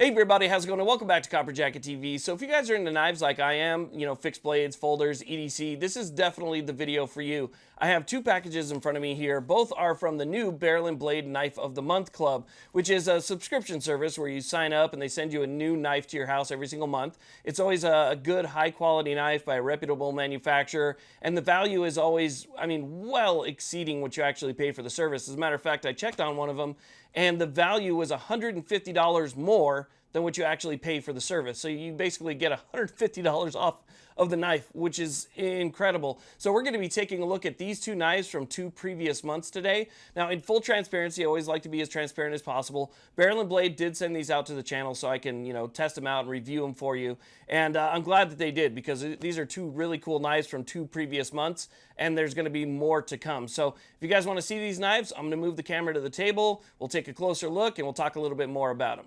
Hey everybody, how's it going? And welcome back to Copper Jacket TV. So if you guys are into knives like I am, fixed blades, folders, EDC, this is definitely the video for you. I have two packages in front of me here. Both are from the new Barrel and Blade Knife of the Month Club, which is a subscription service where you sign up and they send you a new knife to your house every single month. It's always a good, high quality knife by a reputable manufacturer, and the value is always, well exceeding what you actually pay for the service. As a matter of fact, I checked on one of them, and the value was $150 more than what you actually pay for the service. So you basically get $150 off of the knife, which is incredible. So we're going to be taking a look at these two knives from two previous months today. Now, in full transparency, I always like to be as transparent as possible. Barrel and Blade did send these out to the channel so I can, test them out and review them for you. And I'm glad that they did, because these are two really cool knives from two previous months, and there's going to be more to come. So if you guys want to see these knives, I'm going to move the camera to the table. We'll take a closer look and we'll talk a little bit more about them.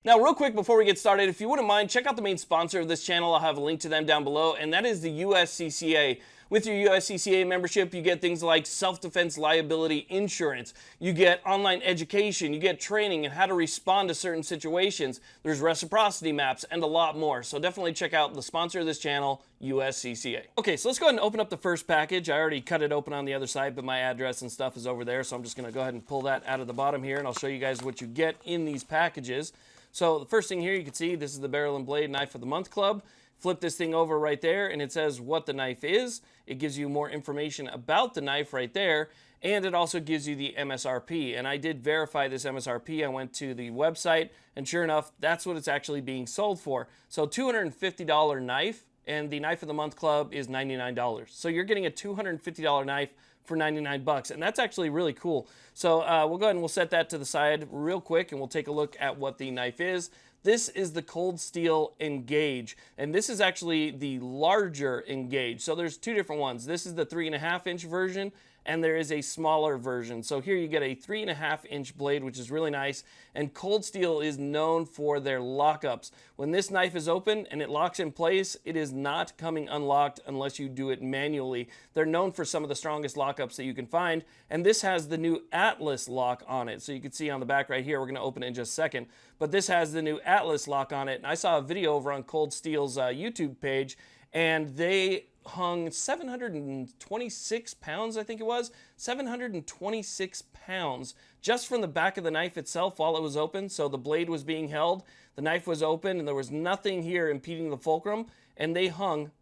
Now, real quick before we get started, if you wouldn't mind, check out the main sponsor of this channel. I'll have a link to them down below, and that is the USCCA. With your USCCA membership, you get things like self-defense liability insurance, you get online education, you get training and how to respond to certain situations, there's reciprocity maps, and a lot more. So definitely check out the sponsor of this channel, USCCA. Okay, so let's go ahead and open up the first package. I already cut it open on the other side, but my address and stuff is over there, so I'm just going to go ahead and pull that out of the bottom here, and I'll show you guys what you get in these packages. So the first thing here, you can see this is the Barrel and Blade Knife of the Month Club. Flip this thing over right there and it says what the knife is. It gives you more information about the knife right there, and it also gives you the MSRP. And I did verify this MSRP. I went to the website and sure enough, that's what it's actually being sold for. So $250 knife, and the Knife of the Month Club is $99. So you're getting a $250 knife for 99 bucks, and that's actually really cool. So we'll go ahead and we'll set that to the side real quick and we'll take a look at what the knife is. This is the Cold Steel Engage, and this is actually the larger Engage. So there's two different ones. This is the 3.5-inch version, and there is a smaller version. So here you get a 3.5-inch blade, which is really nice. And Cold Steel is known for their lockups. When this knife is open and it locks in place, it is not coming unlocked unless you do it manually. They're known for some of the strongest lockups that you can find. And this has the new Atlas lock on it. So you can see on the back right here, we're going to open it in just a second. But this has the new Atlas lock on it. And I saw a video over on Cold Steel's YouTube page, and they hung 726 pounds, I think it was. 726 pounds just from the back of the knife itself while it was open. So the blade was being held, the knife was open, and there was nothing here impeding the fulcrum, and they hung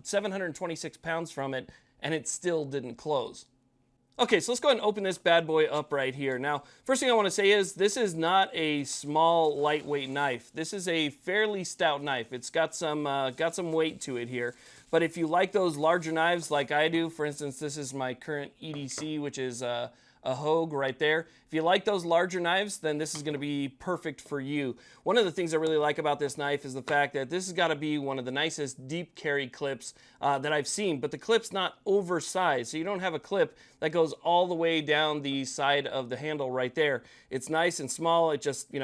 726 pounds from it, and it still didn't close. Okay, so let's go ahead and open this bad boy up right here. Now, first thing I want to say is this is not a small, lightweight knife. This is a fairly stout knife. It's got some weight to it here. But if you like those larger knives like I do, for instance, this is my current EDC, which is a Hogue right there. If you like those larger knives, then this is going to be perfect for you. One of the things I really like about this knife is the fact that this has got to be one of the nicest deep carry clips that I've seen, but the clip's not oversized, so you don't have a clip that goes all the way down the side of the handle right there. It's nice and small. It just,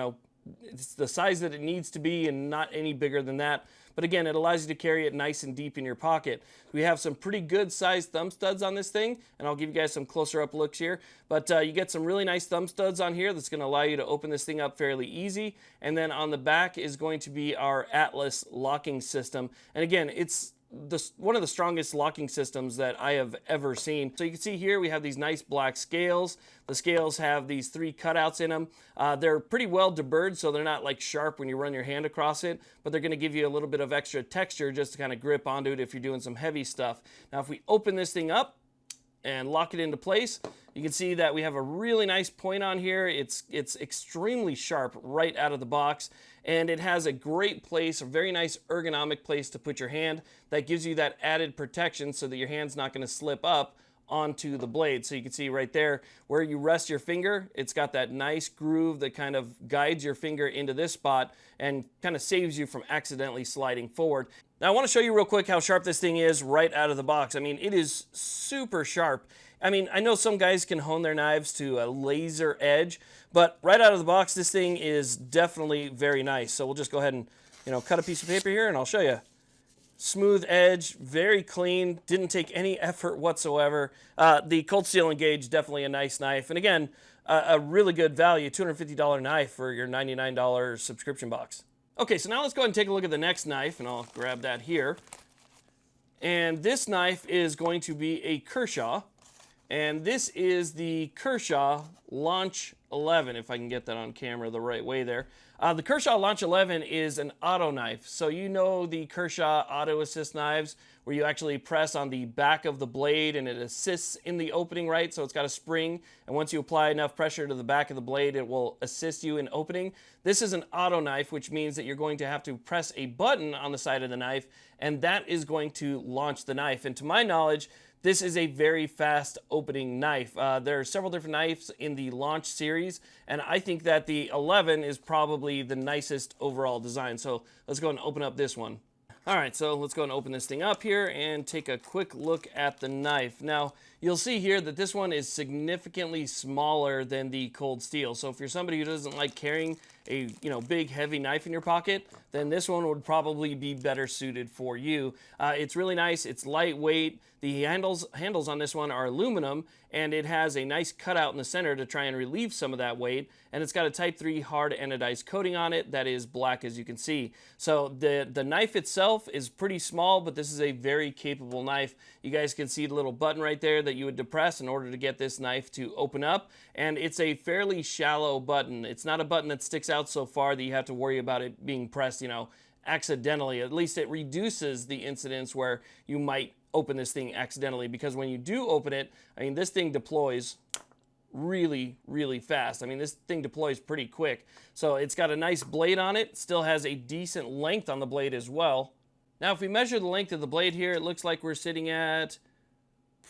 it's the size that it needs to be and not any bigger than that. But again, it allows you to carry it nice and deep in your pocket. We have some pretty good sized thumb studs on this thing, and I'll give you guys some closer up looks here. But you get some really nice thumb studs on here that's going to allow you to open this thing up fairly easy. And then on the back is going to be our Atlas locking system. And again, it's one of the strongest locking systems that I have ever seen. So you can see here we have these nice black scales. The scales have these 3 cutouts in them. They're pretty well deburred, so they're not like sharp when you run your hand across it, but they're going to give you a little bit of extra texture just to kind of grip onto it if you're doing some heavy stuff. Now if we open this thing up and lock it into place, you can see that we have a really nice point on here. It's extremely sharp right out of the box, and it has a great place, a very nice ergonomic place to put your hand that gives you that added protection so that your hand's not going to slip up onto the blade. So you can see right there where you rest your finger, it's got that nice groove that kind of guides your finger into this spot and kind of saves you from accidentally sliding forward. Now I want to show you real quick how sharp this thing is right out of the box. I mean, it is super sharp. I mean, I know some guys can hone their knives to a laser edge, but right out of the box, this thing is definitely very nice. So we'll just go ahead and, cut a piece of paper here and I'll show you. Smooth edge, very clean, didn't take any effort whatsoever. The Cold Steel Engage, definitely a nice knife. And again, a really good value, $250 knife for your $99 subscription box. Okay, so now let's go ahead and take a look at the next knife, and I'll grab that here. And this knife is going to be a Kershaw. And this is the Kershaw Launch 11, if I can get that on camera the right way there. The Kershaw Launch 11 is an auto knife. So you know the Kershaw auto assist knives where you actually press on the back of the blade and it assists in the opening, right? So it's got a spring, and once you apply enough pressure to the back of the blade, it will assist you in opening. This is an auto knife, which means that you're going to have to press a button on the side of the knife, and that is going to launch the knife. And to my knowledge, this is a very fast opening knife. There are several different knives in the Launch series, and I think that the 11 is probably the nicest overall design. So let's go and open up this one. All right, so let's go and open this thing up here and take a quick look at the knife. Now, you'll see here that this one is significantly smaller than the Cold Steel. So if you're somebody who doesn't like carrying a big heavy knife in your pocket, then this one would probably be better suited for you. It's really nice. It's lightweight. The handles on this one are aluminum, and it has a nice cutout in the center to try and relieve some of that weight. And it's got a Type 3 hard anodized coating on it that is black, as you can see. So the knife itself is pretty small, but this is a very capable knife. You guys can see the little button right there that you would depress in order to get this knife to open up. And it's a fairly shallow button. It's not a button that sticks out so far that you have to worry about it being pressed, accidentally. At least it reduces the incidence where you might open this thing accidentally, because when you do open it, this thing deploys really, really fast. This thing deploys pretty quick. So it's got a nice blade on it, still has a decent length on the blade as well. Now, if we measure the length of the blade here, it looks like we're sitting at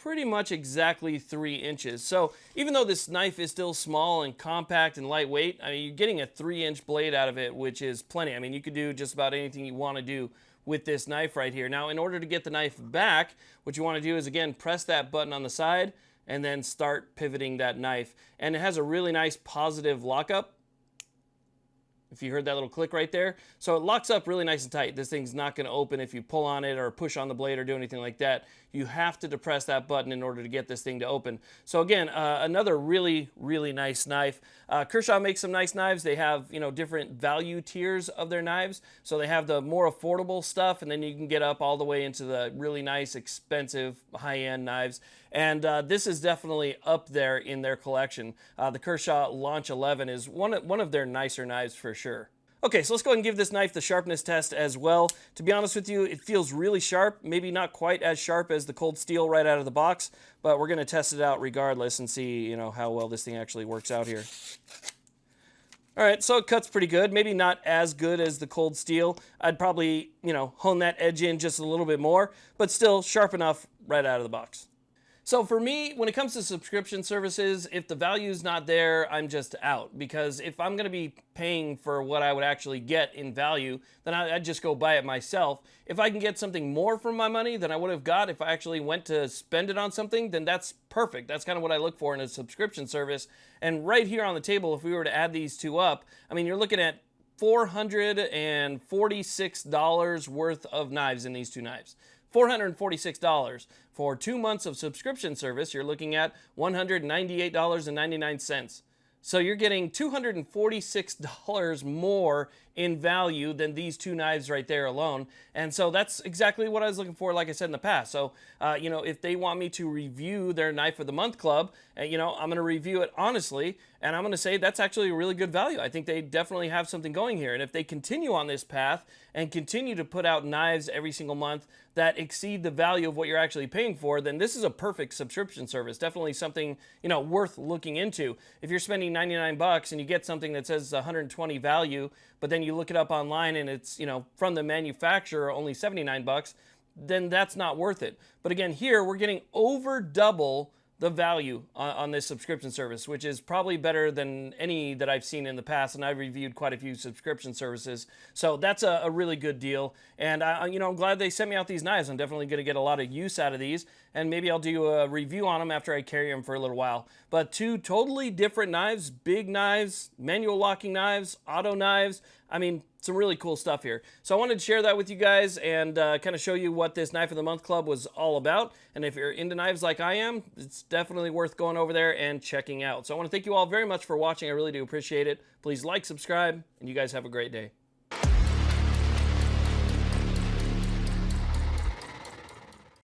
pretty much exactly 3 inches. So even though this knife is still small and compact and lightweight, you're getting a 3-inch blade out of it, which is plenty. You could do just about anything you want to do with this knife right here. Now, in order to get the knife back, what you want to do is, again, press that button on the side and then start pivoting that knife. And it has a really nice positive lockup, if you heard that little click right there. So it locks up really nice and tight. This thing's not going to open if you pull on it or push on the blade or do anything like that. You have to depress that button in order to get this thing to open. So again, another really, really nice knife. Kershaw makes some nice knives. They have, different value tiers of their knives. So they have the more affordable stuff, and then you can get up all the way into the really nice, expensive, high-end knives. And this is definitely up there in their collection. The Kershaw Launch 11 is one of their nicer knives for sure. Okay, so let's go ahead and give this knife the sharpness test as well. To be honest with you, it feels really sharp. Maybe not quite as sharp as the Cold Steel right out of the box, but we're going to test it out regardless and see, how well this thing actually works out here. All right, so it cuts pretty good. Maybe not as good as the Cold Steel. I'd probably, hone that edge in just a little bit more, but still sharp enough right out of the box. So for me, when it comes to subscription services, if the value's not there, I'm just out. Because if I'm going to be paying for what I would actually get in value, then I'd just go buy it myself. If I can get something more for my money than I would have got if I actually went to spend it on something, then that's perfect. That's kind of what I look for in a subscription service. And right here on the table, if we were to add these two up, you're looking at $446 worth of knives in these two knives. $446 for 2 months of subscription service. You're looking at $198.99. So you're getting $246 more in value than these two knives right there alone. And so that's exactly what I was looking for, like I said in the past. So, if they want me to review their Knife of the Month Club, I'm going to review it honestly, and I'm going to say that's actually a really good value. I think they definitely have something going here. And if they continue on this path and continue to put out knives every single month that exceed the value of what you're actually paying for, then this is a perfect subscription service. Definitely something, worth looking into. If you're spending $99 and you get something that says 120 value, but then you look it up online and it's, from the manufacturer only $79, then that's not worth it. But again, here we're getting over double the value on this subscription service, which is probably better than any that I've seen in the past, and I've reviewed quite a few subscription services. So that's a really good deal, and I'm glad they sent me out these knives. I'm definitely going to get a lot of use out of these, and maybe I'll do a review on them after I carry them for a little while. But 2 totally different knives, big knives, manual locking knives, auto knives. I mean, some really cool stuff here. So I wanted to share that with you guys and kind of show you what this Knife of the Month Club was all about. And if you're into knives like I am, it's definitely worth going over there and checking out. So I want to thank you all very much for watching. I really do appreciate it. Please like, subscribe, and you guys have a great day.